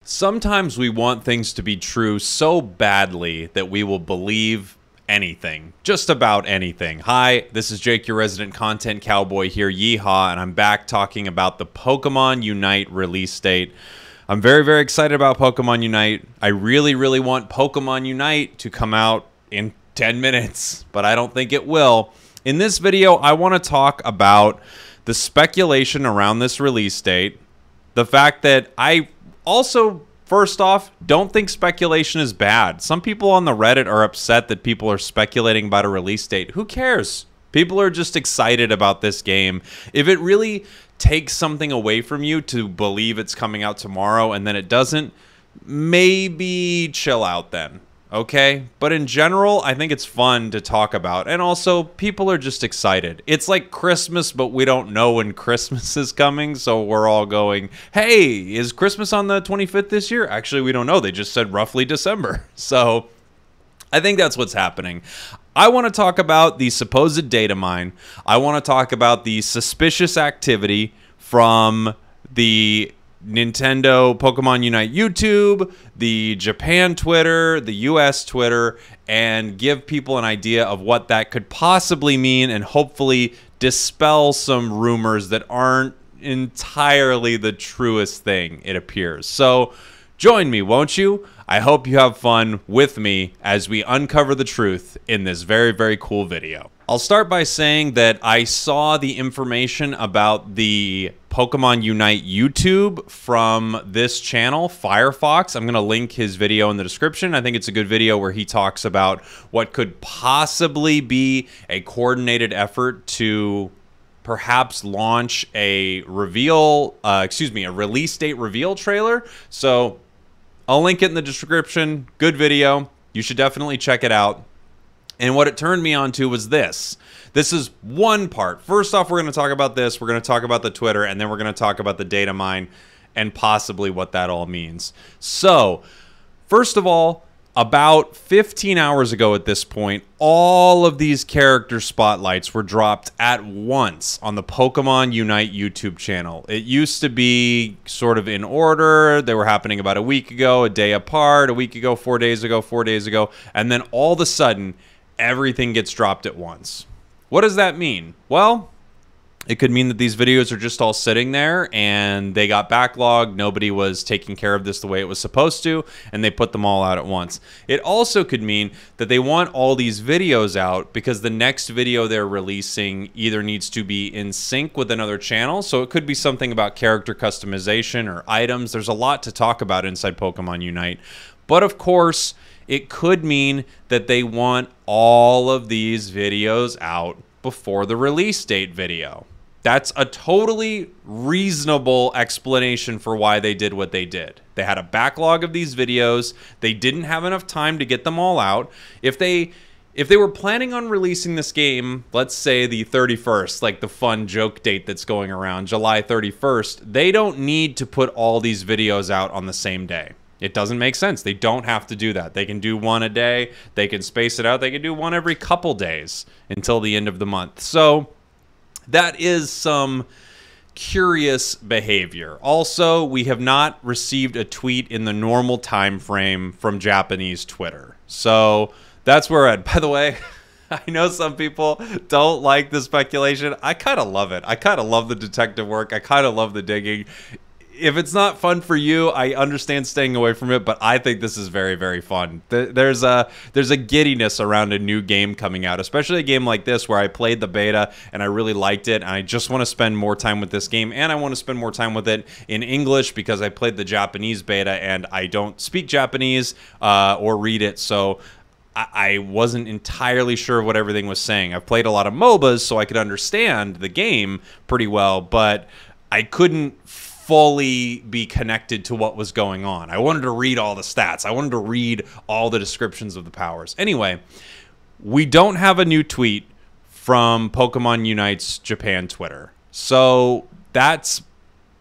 Sometimes we want things to be true so badly that we will believe anything, just about anything. Hi, this is Jake, your resident content cowboy here, yeehaw, and I'm back talking about the Pokemon Unite release date. I'm very, very excited about Pokemon Unite. I really, really want Pokemon Unite to come out in 10 minutes, but I don't think it will. In this video, I want to talk about the speculation around this release date, the fact that I also, first off, don't think speculation is bad. Some people on the Reddit are upset that people are speculating about a release date. Who cares? People are just excited about this game. If it really takes something away from you to believe it's coming out tomorrow and then it doesn't, maybe chill out then. Okay, but in general, I think it's fun to talk about. And also, people are just excited. It's like Christmas, but we don't know when Christmas is coming. So we're all going, hey, is Christmas on the 25th this year? Actually, we don't know. They just said roughly December. So I think that's what's happening. I want to talk about the supposed data mine. I want to talk about the suspicious activity from the Nintendo Pokemon Unite YouTube, the Japan Twitter, the US Twitter, and give people an idea of what that could possibly mean and hopefully dispel some rumors that aren't entirely the truest thing, it appears. So join me, won't you? I hope you have fun with me as we uncover the truth in this very, very cool video. I'll start by saying that I saw the information about the Pokemon Unite YouTube from this channel, Firefox. I'm going to link his video in the description. I think it's a good video where he talks about what could possibly be a coordinated effort to perhaps launch a a release date reveal trailer. So I'll link it in the description. Good video. You should definitely check it out. And what it turned me on to was this. This is one part. First off, we're going to talk about this. We're going to talk about the Twitter, and then we're going to talk about the data mine and possibly what that all means. So, first of all, about 15 hours ago at this point, all of these character spotlights were dropped at once on the Pokemon Unite YouTube channel. It used to be sort of in order. They were happening about a week ago, a day apart, a week ago, 4 days ago, 4 days ago, and then all of a sudden, everything gets dropped at once. What does that mean? Well, it could mean that these videos are just all sitting there and they got backlogged. Nobody was taking care of this the way it was supposed to, and they put them all out at once. It also could mean that they want all these videos out because the next video they're releasing either needs to be in sync with another channel. So it could be something about character customization or items. There's a lot to talk about inside Pokemon Unite. But of course, it could mean that they want all of these videos out before the release date video. That's a totally reasonable explanation for why they did what they did. They had a backlog of these videos. They didn't have enough time to get them all out. If they were planning on releasing this game, let's say the 31st, like the fun joke date that's going around, July 31st, they don't need to put all these videos out on the same day. It doesn't make sense. They don't have to do that. They can do one a day. They can space it out. They can do one every couple days until the end of the month. So that is some curious behavior. Also, we have not received a tweet in the normal time frame from Japanese Twitter. So that's where we're at. By the way, I know some people don't like the speculation. I kind of love it. I kind of love the detective work. I kind of love the digging. If it's not fun for you, I understand staying away from it, but I think this is very, very fun. There's a giddiness around a new game coming out, especially a game like this where I played the beta and I really liked it, and I just want to spend more time with this game, and I want to spend more time with it in English because I played the Japanese beta and I don't speak Japanese or read it, so I wasn't entirely sure what everything was saying. I've played a lot of MOBAs, so I could understand the game pretty well, but I couldn't fully be connected to what was going on. I wanted to read all the stats. I wanted to read all the descriptions of the powers. Anyway, we don't have a new tweet from Pokemon Unite's Japan Twitter. So that's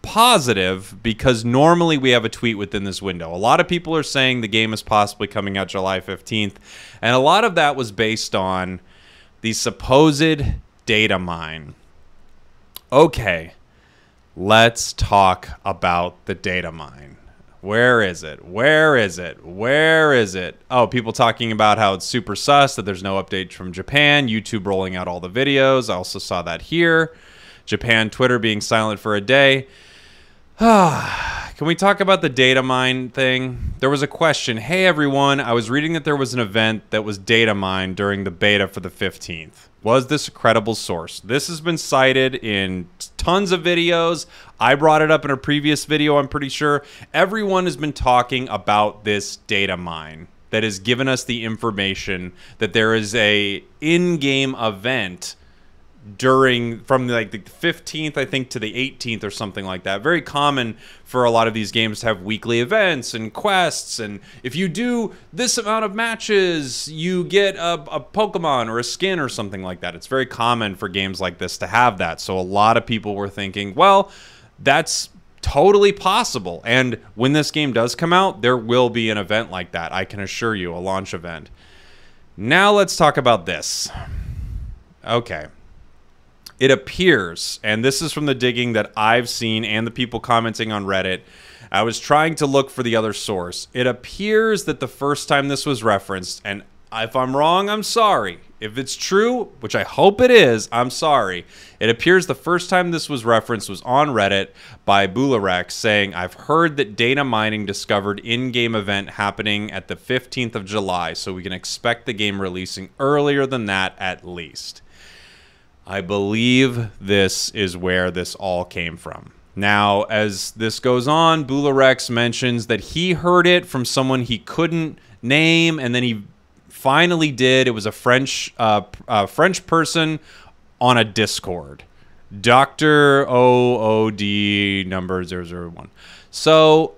positive because normally we have a tweet within this window. A lot of people are saying the game is possibly coming out July 15th. And a lot of that was based on the supposed data mine. Okay. Let's talk about the data mine. Where is it? Where is it? Where is it? Oh, people talking about how it's super sus, that there's no update from Japan. YouTube rolling out all the videos. I also saw that here. Japan Twitter being silent for a day. Can we talk about the data mine thing? There was a question. Hey, everyone. I was reading that there was an event that was data mined during the beta for the 15th. Was this a credible source? This has been cited in tons of videos. I brought it up in a previous video, I'm pretty sure. Everyone has been talking about this data mine that has given us the information that there is a in-game event from like the 15th, I think, to the 18th or something like that. Very common for a lot of these games to have weekly events and quests, and if you do this amount of matches, you get a Pokemon or a skin or something like that. It's very common for games like this to have that. So a lot of people were thinking, well, that's totally possible. And when this game does come out, there will be an event like that. I can assure you, a launch event. Now let's talk about this. Okay. It appears, and this is from the digging that I've seen and the people commenting on Reddit, I was trying to look for the other source. It appears that the first time this was referenced, and if I'm wrong, I'm sorry. If it's true, which I hope it is, I'm sorry. It appears the first time this was referenced was on Reddit by Bularex saying, I've heard that data mining discovered in-game event happening at the 15th of July, so we can expect the game releasing earlier than that at least. I believe this is where this all came from. Now, as this goes on, Bularex mentions that he heard it from someone he couldn't name, and then he finally did. It was a French person on a Discord. Dr. OOD number 001. So,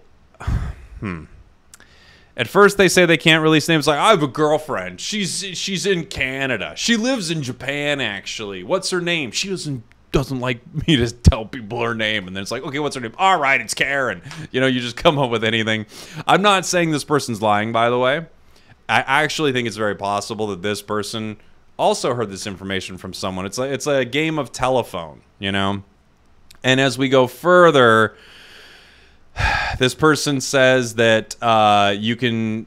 At first, they say they can't release names. Like, I have a girlfriend. She's in Canada. She lives in Japan, actually. What's her name? She doesn't like me to tell people her name. And then it's like, okay, what's her name? All right, it's Karen. You know, you just come up with anything. I'm not saying this person's lying, by the way. I actually think it's very possible that this person also heard this information from someone. It's a game of telephone, you know? And as we go further, this person says that you can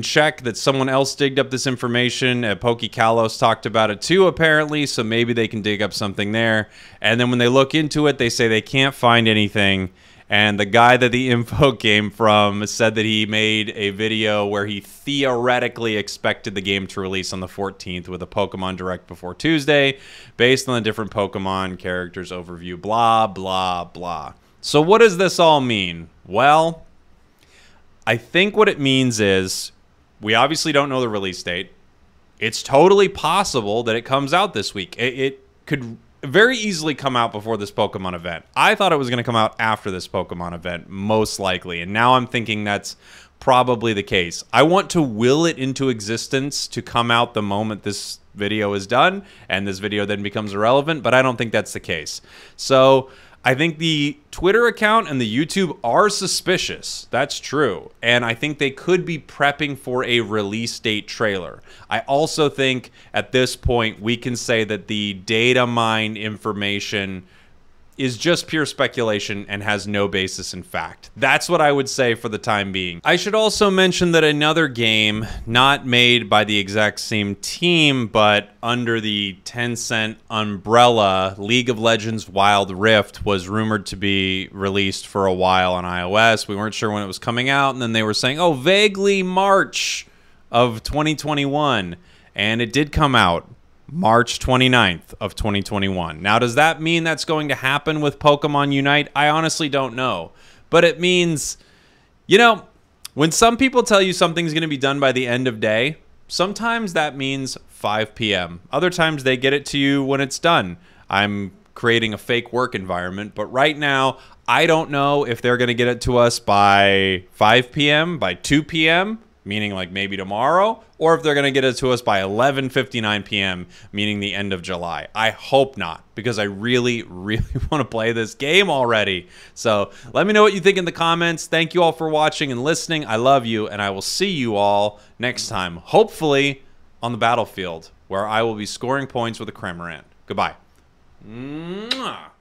check that someone else digged up this information. PokeKalos talked about it too, apparently, so maybe they can dig up something there. And then when they look into it, they say they can't find anything. And the guy that the info came from said that he made a video where he theoretically expected the game to release on the 14th with a Pokemon Direct before Tuesday, based on the different Pokemon characters overview, blah, blah, blah. So what does this all mean? Well, I think what it means is we obviously don't know the release date. It's totally possible that it comes out this week. It could very easily come out before this Pokemon event. I thought it was going to come out after this Pokemon event, most likely. And now I'm thinking that's probably the case. I want to will it into existence to come out the moment this video is done, and this video then becomes irrelevant, but I don't think that's the case. So I think the Twitter account and the YouTube are suspicious. That's true. And I think they could be prepping for a release date trailer. I also think at this point we can say that the data mine information is just pure speculation and has no basis in fact. That's what I would say for the time being. I should also mention that another game, not made by the exact same team, but under the Tencent umbrella, League of Legends Wild Rift, was rumored to be released for a while on iOS. We weren't sure when it was coming out, and then they were saying, oh, vaguely March of 2021. And it did come out March 29th of 2021. Now, does that mean that's going to happen with Pokemon Unite? I honestly don't know. But it means, you know, when some people tell you something's going to be done by the end of day, sometimes that means 5 p.m. Other times they get it to you when it's done. I'm creating a fake work environment, but right now, I don't know if they're going to get it to us by 5 p.m., by 2 p.m., meaning like maybe tomorrow, or if they're going to get it to us by 11:59 p.m., meaning the end of July. I hope not, because I really, really want to play this game already. So let me know what you think in the comments. Thank you all for watching and listening. I love you, and I will see you all next time, hopefully on the battlefield, where I will be scoring points with a Cramorant. Goodbye. Mwah.